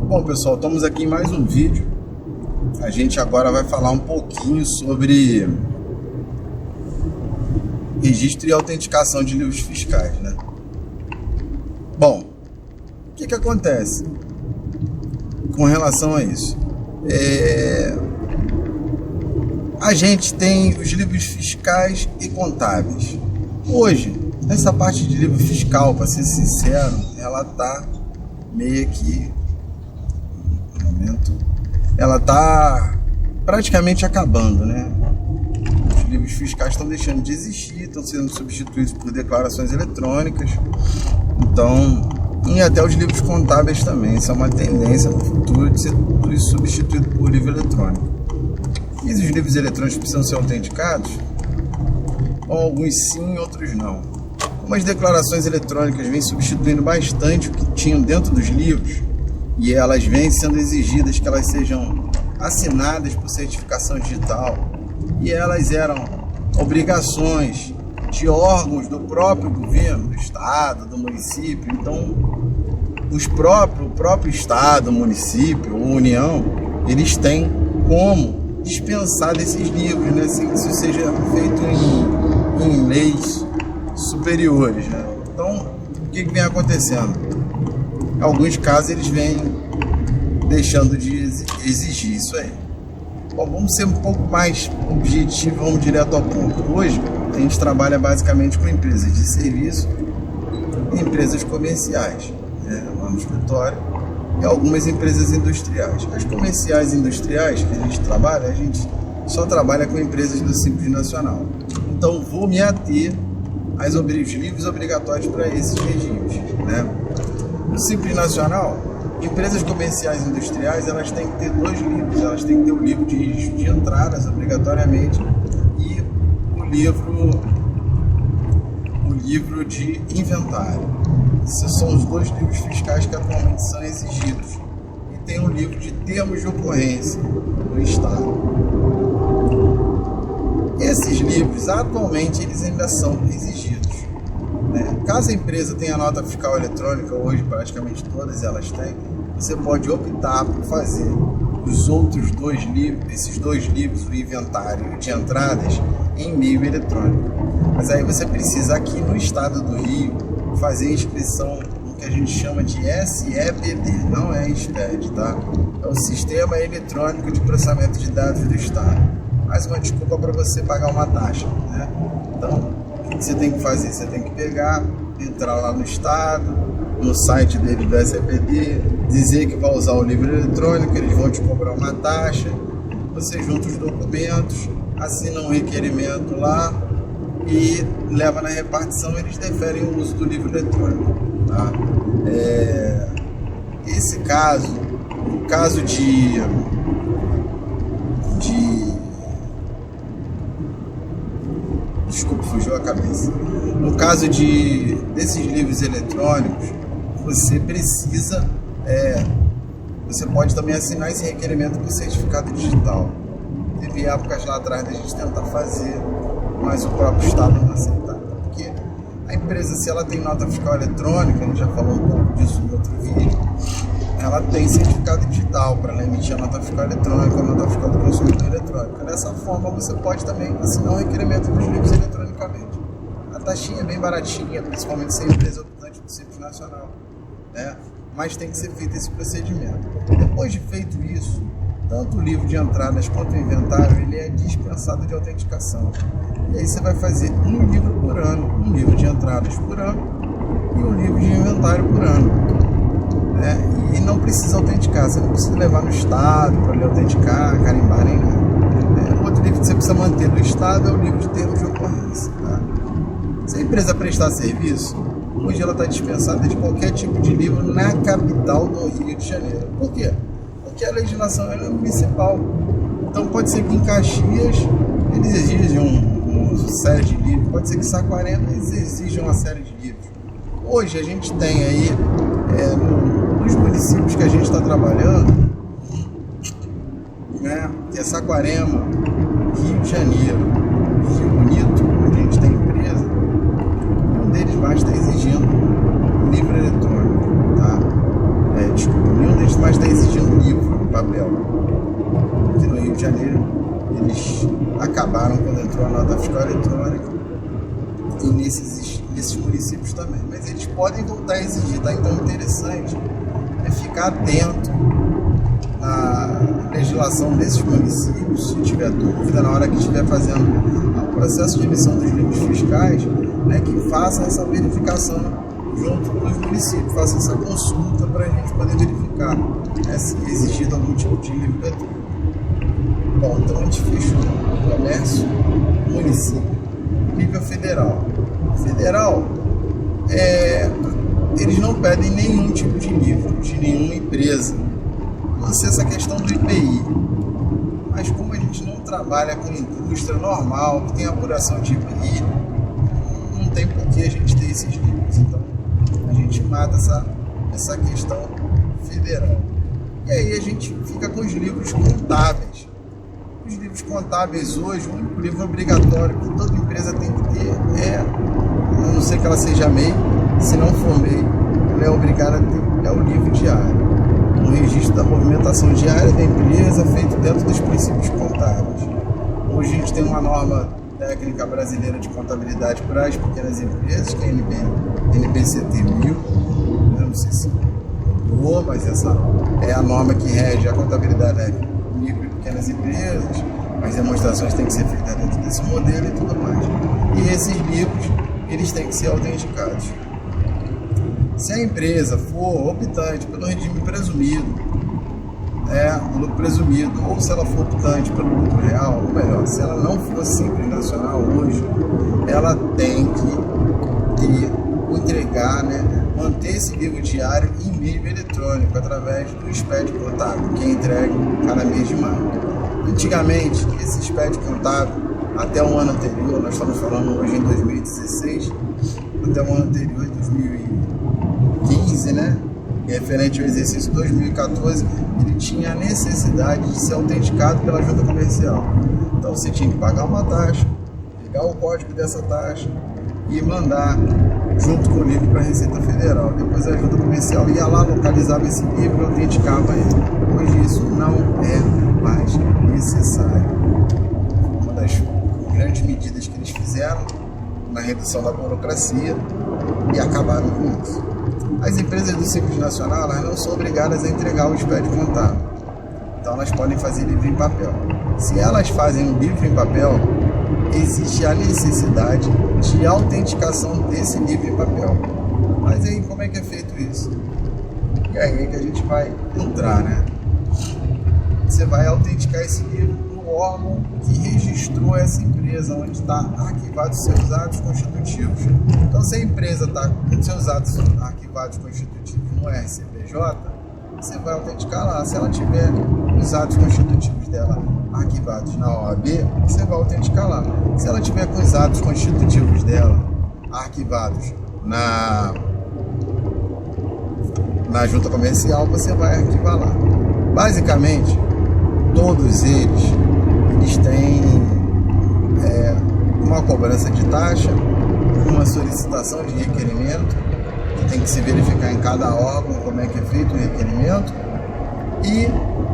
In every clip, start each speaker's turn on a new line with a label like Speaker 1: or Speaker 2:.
Speaker 1: Bom, pessoal, estamos aqui em mais um vídeo. A gente agora vai falar um pouquinho sobre registro e autenticação de livros fiscais, né? Bom, o que acontece com relação a isso? A gente tem os livros fiscais e contábeis. Hoje, essa parte de livro fiscal, para ser sincero, ela tá meio que ela está praticamente acabando, né? Os livros fiscais estão deixando de existir, estão sendo substituídos por declarações eletrônicas. Então, e até os livros contábeis também. Isso é uma tendência no futuro de ser tudo isso substituído por livro eletrônico. E os livros eletrônicos precisam ser autenticados? Bom, alguns sim, outros não. Como as declarações eletrônicas vêm substituindo bastante o que tinham dentro dos livros, e elas vêm sendo exigidas que elas sejam assinadas por certificação digital, e elas eram obrigações de órgãos do próprio governo, do estado, do município. Então, o próprio estado, município ou união, eles têm como dispensar desses livros, né? Sem que isso seja feito em leis superiores, né? Então, o que vem acontecendo? Em alguns casos eles vêm deixando de exigir isso aí. Bom, vamos ser um pouco mais objetivos, vamos direto ao ponto. Hoje a gente trabalha basicamente com empresas de serviço e empresas comerciais, né, lá no escritório, e algumas empresas industriais. As comerciais e industriais que a gente trabalha, a gente só trabalha com empresas do Simples Nacional. Então vou me ater aos livros obrigatórios para esses regimes, né? No Simples Nacional, empresas comerciais e industriais, elas têm que ter dois livros. Elas têm que ter o livro de registro de entradas, obrigatoriamente, e o livro de inventário. Esses são os dois livros fiscais que atualmente são exigidos. E tem o livro de termos de ocorrência do Estado. Esses livros, atualmente, eles ainda são exigidos. Caso a empresa tenha nota fiscal eletrônica, hoje praticamente todas elas têm, você pode optar por fazer os outros dois livros, esses dois livros, o inventário de entradas, em meio eletrônico. Mas aí você precisa, aqui no estado do Rio, fazer inscrição no que a gente chama de SEPD, não é SPED, tá? É o Sistema Eletrônico de Processamento de Dados do Estado. Mais uma desculpa para você pagar uma taxa, né? Então, o que você tem que fazer? Você tem que entrar lá no estado, no site dele do SEPD, dizer que vai usar o livro eletrônico, eles vão te cobrar uma taxa, você junta os documentos, assina um requerimento lá e leva na repartição, eles deferem o uso do livro eletrônico, tá? Esse caso, o caso desculpa, fugiu a cabeça. No caso desses livros eletrônicos, você precisa, você pode também assinar esse requerimento por certificado digital. Teve épocas lá atrás da gente tentar fazer, mas o próprio Estado não aceitava. Porque a empresa, se ela tem nota fiscal eletrônica, a gente já falou um pouco disso em outro vídeo, ela tem certificado digital para ela emitir a nota fiscal eletrônica, a nota fiscal do consumidor eletrônica. Dessa forma, você pode também assinar um requerimento dos livros eletronicamente. A taxinha é bem baratinha, principalmente se a empresa optante do Simples Nacional, né? Mas tem que ser feito esse procedimento. Depois de feito isso, tanto o livro de entradas quanto o inventário, ele é dispensado de autenticação. E aí você vai fazer um livro por ano, um livro de entradas por ano e um livro de inventário por ano. E não precisa autenticar, você não precisa levar no estado para ele autenticar, carimbar nem nada. O outro livro que você precisa manter do estado é o livro de termos de ocorrência, tá? Se a empresa prestar serviço, hoje ela está dispensada de qualquer tipo de livro na capital do Rio de Janeiro. Por quê? Porque a legislação é municipal. Então pode ser que em Caxias eles exijam uma série de livros, pode ser que em Saquarema eles exijam uma série de livros. Hoje a gente tem aí, nos municípios que a gente está trabalhando, né, que é Saquarema, Rio de Janeiro, Rio Bonito, onde a gente tem empresa, um deles mais está exigindo livro eletrônico, tá? Nenhum deles mas está exigindo livro, papel. Aqui no Rio de Janeiro, eles acabaram quando entrou a nota fiscal eletrônica, e nesses municípios também. Mas eles podem voltar a exigir, tá? Então, interessante é ficar atento na legislação desses municípios, se tiver dúvida, na hora que estiver fazendo o processo de emissão dos livros fiscais, né, que faça essa verificação junto com os municípios, faça essa consulta para a gente poder verificar, né, se exigido algum tipo de livro eletrônico. Bom, então a gente fechou comércio, município, nível federal. Federal, eles não pedem nenhum tipo de livro de nenhuma empresa, não sei essa questão do IPI, mas como a gente não trabalha com indústria normal, que tem apuração de IPI, não tem por que a gente ter esses livros. Então a gente mata essa questão federal. E aí a gente fica com os livros contábeis. Os livros contábeis hoje, o único livro obrigatório que toda empresa tem que ter a não ser que ela seja MEI, se não for MEI, ela é obrigada a ter, o livro diário. Um registro da movimentação diária da empresa feito dentro dos princípios contábeis. Hoje a gente tem uma norma técnica brasileira de contabilidade para as pequenas empresas, que é a NBCT 1000, não sei se mudou, mas essa é a norma que rege a contabilidade das micro e pequenas empresas. As demonstrações têm que ser feitas dentro desse modelo e tudo mais. E esses livros, eles têm que ser autenticados. Se a empresa for optante pelo regime presumido, lucro presumido, ou se ela for optante pelo lucro real, ou melhor, se ela não for simples nacional hoje, ela tem que entregar, manter esse livro diário em nível eletrônico, através do SPED contábil, que é entregue cada mês de maio. Antigamente, esse SPED contábil, até o ano anterior, nós estamos falando hoje em 2016, até o ano anterior, em 2015, referente ao exercício 2014, ele tinha a necessidade de ser autenticado pela junta comercial. Então você tinha que pagar uma taxa, pegar o código dessa taxa e mandar junto com o livro para a Receita Federal. Depois a junta comercial ia lá, localizava esse livro e autenticava ele. Hoje isso não é mais necessário. Uma das grandes medidas que eles fizeram na redução da burocracia e acabaram com isso. As empresas do Simples Nacional, elas não são obrigadas a entregar o SPED contábil. Então elas podem fazer livro em papel. Se elas fazem um livro em papel, existe a necessidade de autenticação desse livro em papel. Mas aí como é que é feito isso? E aí é que a gente vai entrar, Você vai autenticar esse livro no órgão que registrou essa empresa, onde está arquivados seus atos constitutivos. Então, se a empresa está com seus atos arquivados constitutivos no RCPJ, você vai autenticar lá. Se ela tiver os atos constitutivos dela arquivados na OAB, você vai autenticar lá. Se ela tiver com os atos constitutivos dela arquivados na junta comercial, você vai arquivar lá. Basicamente, todos eles têm uma cobrança de taxa, uma solicitação de requerimento, que tem que se verificar em cada órgão como é que é feito o requerimento, e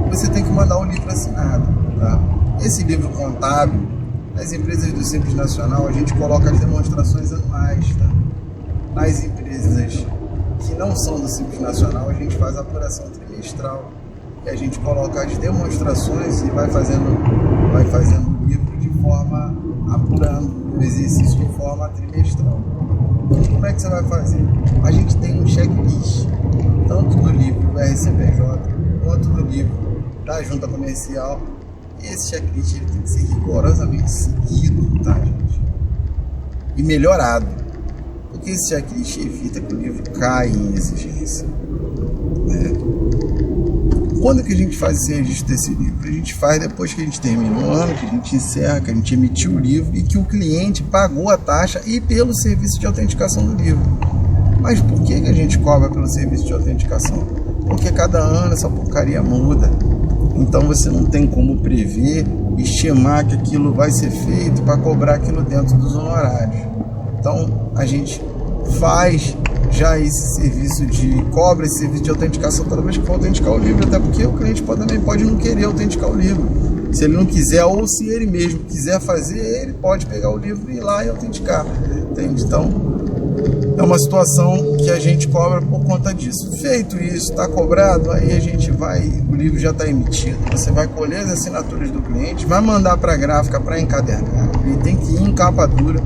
Speaker 1: você tem que mandar um livro assinado. Tá? Esse livro contábil, nas empresas do Simples Nacional, a gente coloca as demonstrações anuais. Tá? Nas empresas que não são do Simples Nacional, a gente faz a apuração trimestral, e a gente coloca as demonstrações e vai fazendo o livro de forma, apurando o exercício de forma trimestral. Como é que você vai fazer? A gente tem um checklist, tanto do livro do RCPJ, quanto do livro da junta comercial. E esse checklist ele tem que ser rigorosamente seguido, tá, gente? E melhorado. Porque esse checklist evita que o livro caia em exigência. Quando que a gente faz esse registro desse livro? A gente faz depois que a gente termina o ano, que a gente encerra, que a gente emitiu o livro e que o cliente pagou a taxa e pelo serviço de autenticação do livro. Mas por que a gente cobra pelo serviço de autenticação? Porque cada ano essa porcaria muda. Então você não tem como prever, estimar que aquilo vai ser feito para cobrar aquilo dentro dos honorários. Então a gente faz já esse serviço cobra esse serviço de autenticação toda vez que for autenticar o livro, até porque o cliente também pode não querer autenticar o livro. Se ele não quiser, ou se ele mesmo quiser fazer, ele pode pegar o livro e ir lá e autenticar, entende? Então, é uma situação que a gente cobra por conta disso. Feito isso, está cobrado, aí a gente o livro já está emitido, você vai colher as assinaturas do cliente, vai mandar para a gráfica para encadernar, ele tem que ir em capa dura,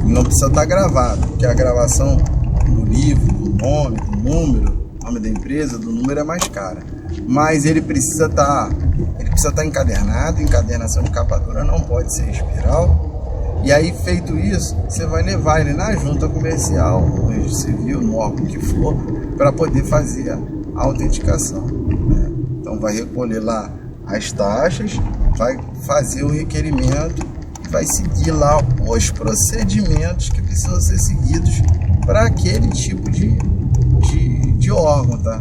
Speaker 1: não precisa estar gravado, porque a gravação do livro, do nome, do número, nome da empresa, do número é mais cara, mas ele precisa estar encadernado. Encadernação de capa dura não pode ser espiral. E aí, feito isso, você vai levar ele na junta comercial, no registro civil, no órgão que for, para poder fazer a autenticação, né? Então vai recolher lá as taxas, vai fazer o requerimento, vai seguir lá os procedimentos que precisam ser seguidos para aquele tipo de órgão, tá?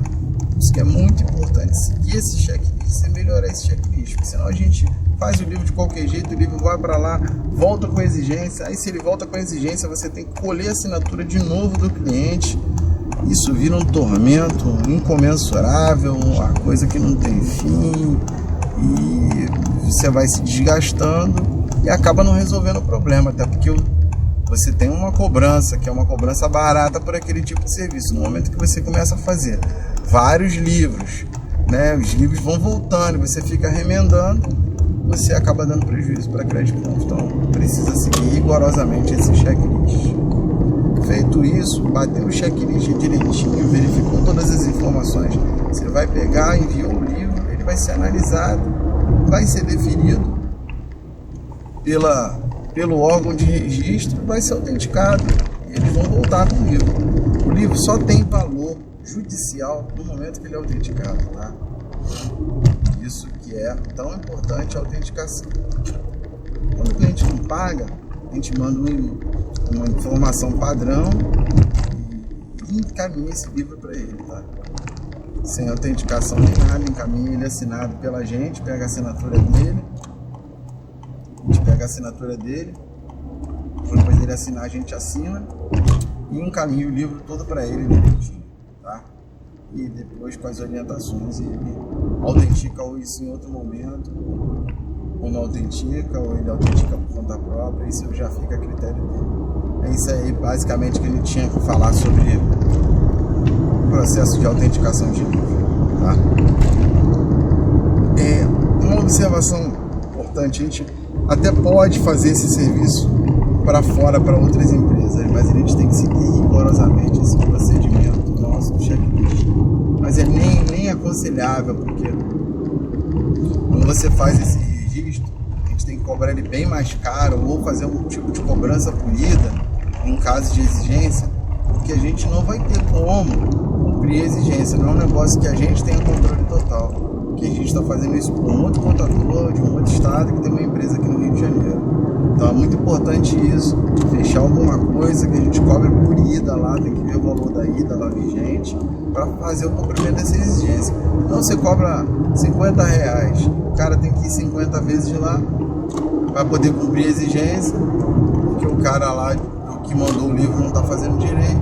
Speaker 1: Isso que é muito importante, seguir esse checklist, melhorar esse checklist, porque senão a gente faz o livro de qualquer jeito, o livro vai para lá, volta com exigência, aí se ele volta com exigência, você tem que colher a assinatura de novo do cliente, isso vira um tormento incomensurável, uma coisa que não tem fim, e você vai se desgastando e acaba não resolvendo o problema, até porque você tem uma cobrança, que é uma cobrança barata por aquele tipo de serviço. No momento que você começa a fazer vários livros, né, os livros vão voltando, você fica remendando, você acaba dando prejuízo para a Crédito Ponto. Então precisa seguir rigorosamente esse checklist. Feito isso, bateu o checklist direitinho, verificou todas as informações, você vai pegar, enviou o livro, ele vai ser analisado, vai ser definido pelo órgão de registro, vai ser autenticado e eles vão voltar com o livro. O livro só tem valor judicial no momento que ele é autenticado, tá? Isso que é tão importante a autenticação. Quando o cliente não paga, a gente manda uma informação padrão e encaminha esse livro para ele, tá? Sem autenticação nem nada, encaminha ele assinado pela gente, pega a assinatura dele, depois dele assinar a gente assina e encaminha o livro todo para ele direitinho, tá? E depois com as orientações ele autentica isso em outro momento, ou não autentica, ou ele autentica por conta própria, isso já fica a critério dele. É isso aí basicamente que a gente tinha que falar sobre o processo de autenticação de livro, tá? Uma observação importante, a gente até pode fazer esse serviço para fora, para outras empresas, mas a gente tem que seguir rigorosamente esse procedimento nosso do checklist. Mas é nem aconselhável, porque quando você faz esse registro, a gente tem que cobrar ele bem mais caro, ou fazer um tipo de cobrança polida em caso de exigência, porque a gente não vai ter como cumprir a exigência, não é um negócio que a gente tenha controle total, porque a gente está fazendo isso por um outro contador de um outro estado que tem uma empresa aqui no Rio de Janeiro. Então é muito importante isso, fechar alguma coisa que a gente cobre por ida lá, tem que ver o valor da ida lá vigente para fazer o cumprimento dessa exigência. Então você cobra R$50, o cara tem que ir 50 vezes lá para poder cumprir a exigência, porque o cara lá que mandou o livro não está fazendo direito.